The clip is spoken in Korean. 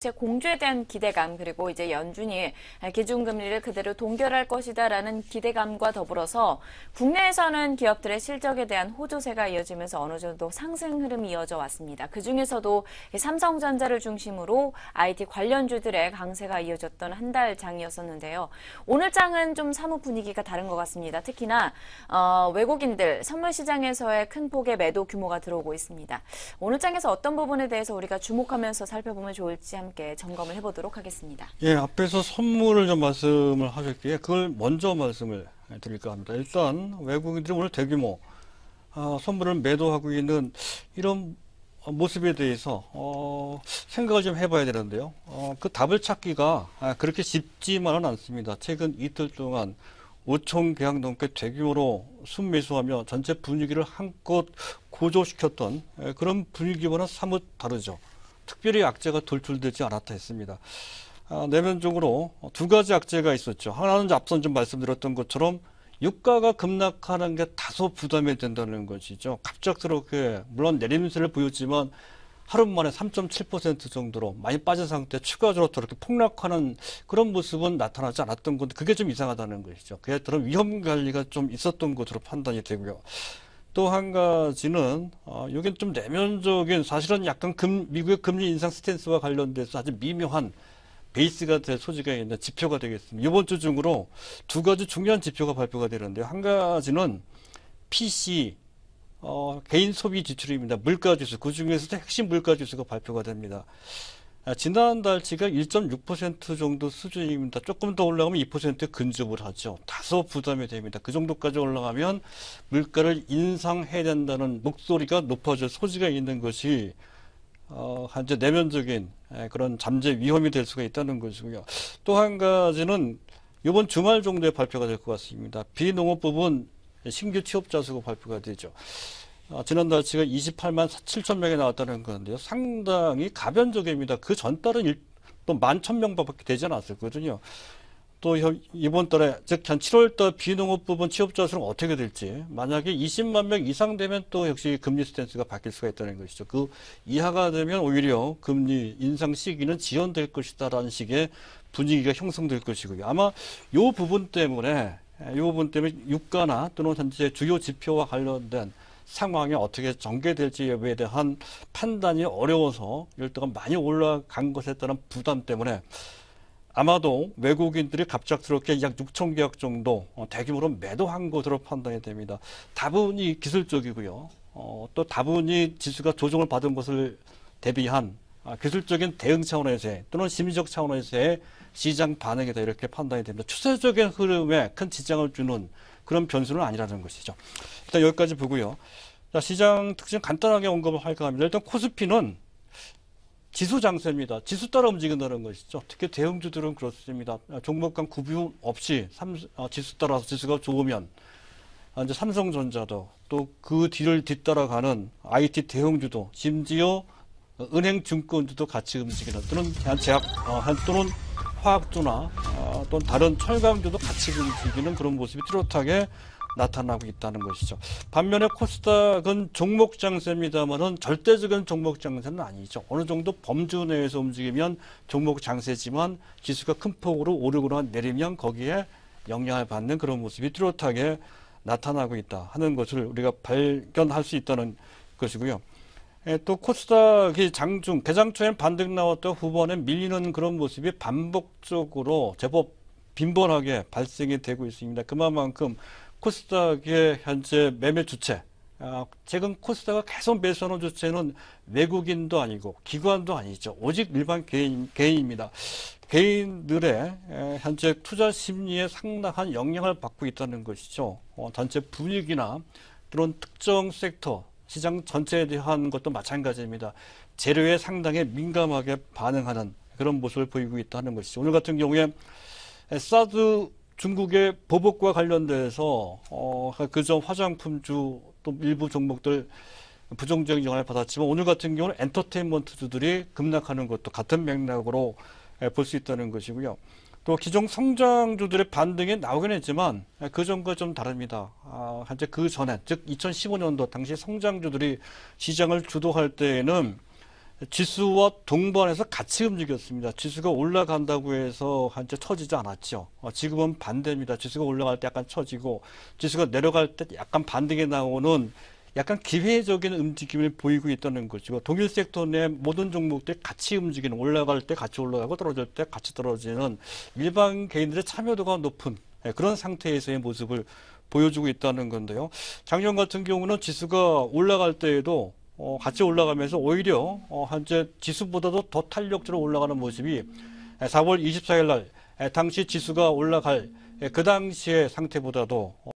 국채 공조에 대한 기대감, 그리고 이제 연준이 기준금리를 그대로 동결할 것이다라는 기대감과 더불어서 국내에서는 기업들의 실적에 대한 호조세가 이어지면서 어느 정도 상승 흐름이 이어져 왔습니다. 그중에서도 삼성전자를 중심으로 IT 관련주들의 강세가 이어졌던 한 달 장이었었는데요. 오늘 장은 좀 사뭇 분위기가 다른 것 같습니다. 특히나 외국인들 선물 시장에서의 큰 폭의 매도 규모가 들어오고 있습니다. 오늘 장에서 어떤 부분에 대해서 우리가 주목하면서 살펴보면 좋을지 함께 점검을 해보도록 하겠습니다. 예, 앞에서 선물을 좀 말씀을 하셨기에 그걸 먼저 말씀을 드릴까 합니다. 일단 외국인들이 오늘 대규모 선물을 매도하고 있는 이런 모습에 대해서 생각을 좀 해봐야 되는데요. 그 답을 찾기가 그렇게 쉽지만은 않습니다. 최근 이틀 동안 5천 계약 넘게 대규모로 순매수하며 전체 분위기를 한껏 고조시켰던 그런 분위기와는 사뭇 다르죠. 특별히 악재가 돌출되지 않았다 했습니다. 내면적으로 두 가지 악재가 있었죠. 하나는 앞선 좀 말씀드렸던 것처럼 유가가 급락하는 게 다소 부담이 된다는 것이죠. 갑작스럽게 물론 내림세를 보였지만 하루 만에 3.7% 정도로 많이 빠진 상태 추가적으로 더 이렇게 폭락하는 그런 모습은 나타나지 않았던 건데 그게 좀 이상하다는 것이죠. 그에 따른 위험 관리가 좀 있었던 것으로 판단이 되고요. 또 한 가지는 이게 좀 내면적인 사실은 약간 미국의 금리 인상 스탠스와 관련돼서 아주 미묘한 베이스가 될 소지가 있는 지표가 되겠습니다. 이번 주 중으로 두 가지 중요한 지표가 발표가 되는데요. 한 가지는 PC 개인 소비 지출입니다. 물가지수, 그 중에서도 핵심 물가지수가 발표가 됩니다. 지난달치가 1.6% 정도 수준입니다. 조금 더 올라가면 2% 근접을 하죠. 다소 부담이 됩니다. 그 정도까지 올라가면 물가를 인상해야 된다는 목소리가 높아질 소지가 있는 것이 현재 내면적인 그런 잠재 위험이 될 수가 있다는 것이고요. 또 한 가지는 이번 주말 정도에 발표가 될 것 같습니다. 비농업 부분 신규 취업자 수가 발표가 되죠. 지난달치가 28만 7천 명이 나왔다는 건데요. 상당히 가변적입니다. 그 전달은 또 11,000명밖에 되지 않았었거든요. 또 이번 달에 즉 한 7월달 비농업 부분 취업자 수는 어떻게 될지 만약에 20만 명 이상 되면 또 역시 금리 스탠스가 바뀔 수가 있다는 것이죠. 그 이하가 되면 오히려 금리 인상 시기는 지연될 것이다라는 식의 분위기가 형성될 것이고요. 아마 이 부분 때문에 유가나 또는 현재 주요 지표와 관련된 상황이 어떻게 전개될지에 대한 판단이 어려워서 일단 많이 올라간 것에 따른 부담 때문에 아마도 외국인들이 갑작스럽게 약 6천 계약 정도 대규모로 매도한 것으로 판단이 됩니다. 다분히 기술적이고요. 또 다분히 지수가 조정을 받은 것을 대비한 기술적인 대응 차원에서의 또는 심리적 차원에서의 시장 반응이다 이렇게 판단이 됩니다. 추세적인 흐름에 큰 지장을 주는 그런 변수는 아니라는 것이죠. 일단 여기까지 보고요. 자, 시장 특징 간단하게 언급을 할까 합니다. 일단 코스피는 지수 장세입니다. 지수 따라 움직인다는 것이죠. 특히 대형주들은 그렇습니다. 종목 간 구분 없이 지수 따라서 지수가 좋으면 이제 삼성전자도 또 그 뒤를 뒤따라가는 IT 대형주도 심지어 은행 증권주도 같이 움직이는 또는 제약 또는 화학주나 또는 다른 철강주도 같이 움직이는 그런 모습이 뚜렷하게 나타나고 있다는 것이죠. 반면에 코스닥은 종목 장세입니다만은 절대적인 종목 장세는 아니죠. 어느 정도 범주 내에서 움직이면 종목 장세지만 지수가 큰 폭으로 오르거나 내리면 거기에 영향을 받는 그런 모습이 뚜렷하게 나타나고 있다 하는 것을 우리가 발견할 수 있다는 것이고요. 또 코스닥이 장중 개장 초에는 반등 나왔다 후반에 밀리는 그런 모습이 반복적으로 제법 빈번하게 발생이 되고 있습니다. 그만큼 코스닥의 현재 매매 주체, 최근 코스닥을 계속 매수하는 주체는 외국인도 아니고 기관도 아니죠. 오직 일반 개인입니다. 개인들의 현재 투자 심리에 상당한 영향을 받고 있다는 것이죠. 전체 분위기나 또는 특정 섹터, 시장 전체에 대한 것도 마찬가지입니다. 재료에 상당히 민감하게 반응하는 그런 모습을 보이고 있다는 것이죠. 오늘 같은 경우에 사드 중국의 보복과 관련돼서 그전 화장품주 또 일부 종목들 부정적인 영향을 받았지만 오늘 같은 경우는 엔터테인먼트주들이 급락하는 것도 같은 맥락으로 볼 수 있다는 것이고요. 또 기존 성장주들의 반등이 나오긴 했지만 그전과 좀 다릅니다. 현재 그 전에 즉 2015년도 당시 성장주들이 시장을 주도할 때에는 지수와 동반해서 같이 움직였습니다. 지수가 올라간다고 해서 한째 처지지 않았죠. 지금은 반대입니다. 지수가 올라갈 때 약간 처지고 지수가 내려갈 때 약간 반등에 나오는 약간 기회적인 움직임을 보이고 있다는 거죠. 동일 섹터 내 모든 종목들이 같이 움직이는, 올라갈 때 같이 올라가고 떨어질 때 같이 떨어지는 일반 개인들의 참여도가 높은 그런 상태에서의 모습을 보여주고 있다는 건데요. 작년 같은 경우는 지수가 올라갈 때에도 같이 올라가면서 오히려 현재 지수보다도 더 탄력적으로 올라가는 모습이 4월 24일 날 당시 지수가 올라갈 그 당시의 상태보다도